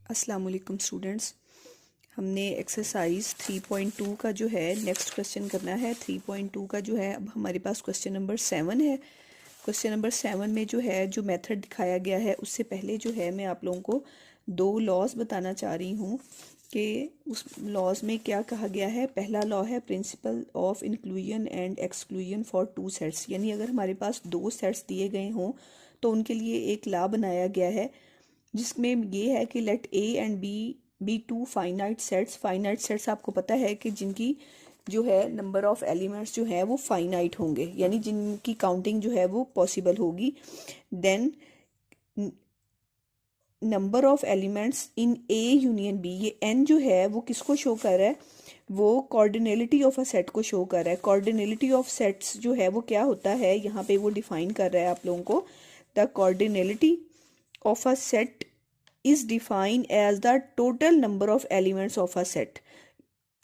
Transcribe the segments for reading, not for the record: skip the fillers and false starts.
अस्सलाम वालेकुम स्टूडेंट्स। हमने एक्सरसाइज 3.2 का जो है नेक्स्ट क्वेश्चन करना है। 3.2 का जो है अब हमारे पास क्वेश्चन नंबर 7 है। क्वेश्चन नंबर 7 में जो है जो मेथड दिखाया गया है उससे पहले जो है मैं आप लोगों को दो लॉज बताना चाह रही हूँ कि उस लॉज में क्या कहा गया है। पहला लॉ है principle of inclusion and exclusion for two sets, यानी अगर हमारे पास दो सेट्स दिए गए हों तो उनके लिए एक लॉ बनाया गया है जिसमें ये है कि let A and B two finite sets. Finite sets आपको पता है कि जिनकी जो है नंबर ऑफ एलिमेंट्स जो है वो फाइनाइट होंगे, यानी जिनकी काउंटिंग जो है वो पॉसिबल होगी। Then number of elements in A union B, ये एन जो है वो किसको शो कर रहा है, वो कॉर्डिनलिटी ऑफ अ सेट को शो कर रहा है। कॉर्डिनलिटी ऑफ सेट्स जो है वो क्या होता है, यहाँ पे वो डिफाइन कर रहा है आप लोगों को। The cardinality of a set is defined as the total number of elements of a set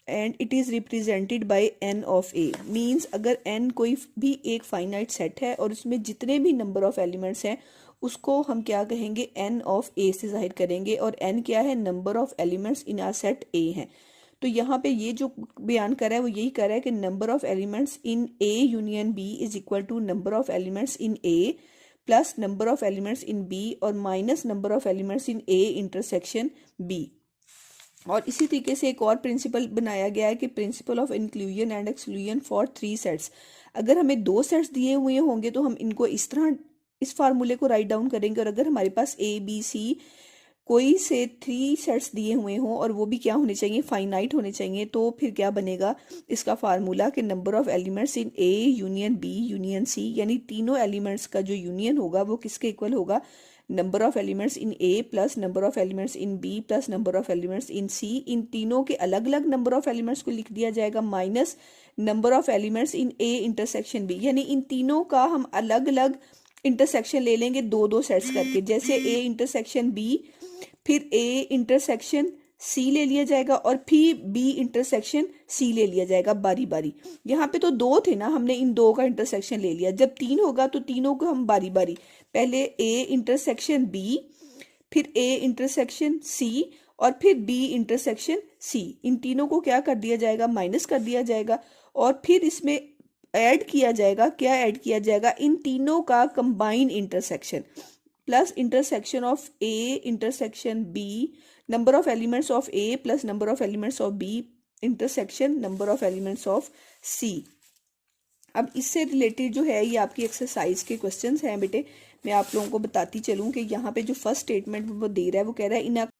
and it is represented by n of a। means अगर n कोई भी एक फाइनाइट सेट है और उसमें जितने भी नंबर ऑफ एलिमेंट्स हैं उसको हम क्या कहेंगे, n ऑफ a से जाहिर करेंगे। और n क्या है, number of elements in a set a है। तो यहाँ पे ये जो बयान कर रहा है वो यही कर रहा है कि number of elements in a union b is equal to number of elements in a plus number of elements in B और minus number of elements in A intersection B. और इसी तरीके से एक और प्रिंसिपल बनाया गया है कि principle of inclusion and exclusion for three sets. अगर हमें दो सेट्स दिए हुए होंगे तो हम इनको इस तरह इस फार्मूले को राइट डाउन करेंगे, और अगर हमारे पास ए बी सी कोई से थ्री सेट्स दिए हुए हों और वो भी क्या होने चाहिए, फाइनाइट होने चाहिए, तो फिर क्या बनेगा इसका फार्मूला कि number of elements in A union B union C, यानी तीनों एलिमेंट्स का जो यूनियन होगा वो किसके इक्वल होगा, number of elements in A plus number of elements in B plus number of elements in C. इन तीनों के अलग अलग नंबर ऑफ एलिमेंट्स को लिख दिया जाएगा minus number of elements in A intersection B, यानी इन तीनों का हम अलग अलग इंटरसेक्शन ले लेंगे दो दो सेट्स करके। जैसे ए इंटरसेक्शन बी, फिर ए इंटरसेक्शन सी ले लिया जाएगा और फिर बी इंटरसेक्शन सी ले लिया जाएगा बारी बारी। यहाँ पे तो दो थे ना, हमने इन दो का इंटरसेक्शन ले लिया। जब तीन होगा तो तीनों को हम बारी बारी, पहले ए इंटरसेक्शन बी, फिर ए इंटरसेक्शन सी और फिर बी इंटरसेक्शन सी। इन तीनों को क्या कर दिया जाएगा, माइनस कर दिया जाएगा। और फिर इसमें ऐड किया जाएगा, क्या ऐड किया जाएगा, इन तीनों का combine intersection plus intersection of A intersection B, number of elements of A plus number of elements of B intersection number of elements of C. अब इससे रिलेटेड जो है ये आपकी एक्सरसाइज के क्वेश्चंस हैं बेटे। मैं आप लोगों को बताती चलूं कि यहाँ पे जो फर्स्ट स्टेटमेंट वो दे रहा है वो कह रहा है इन अ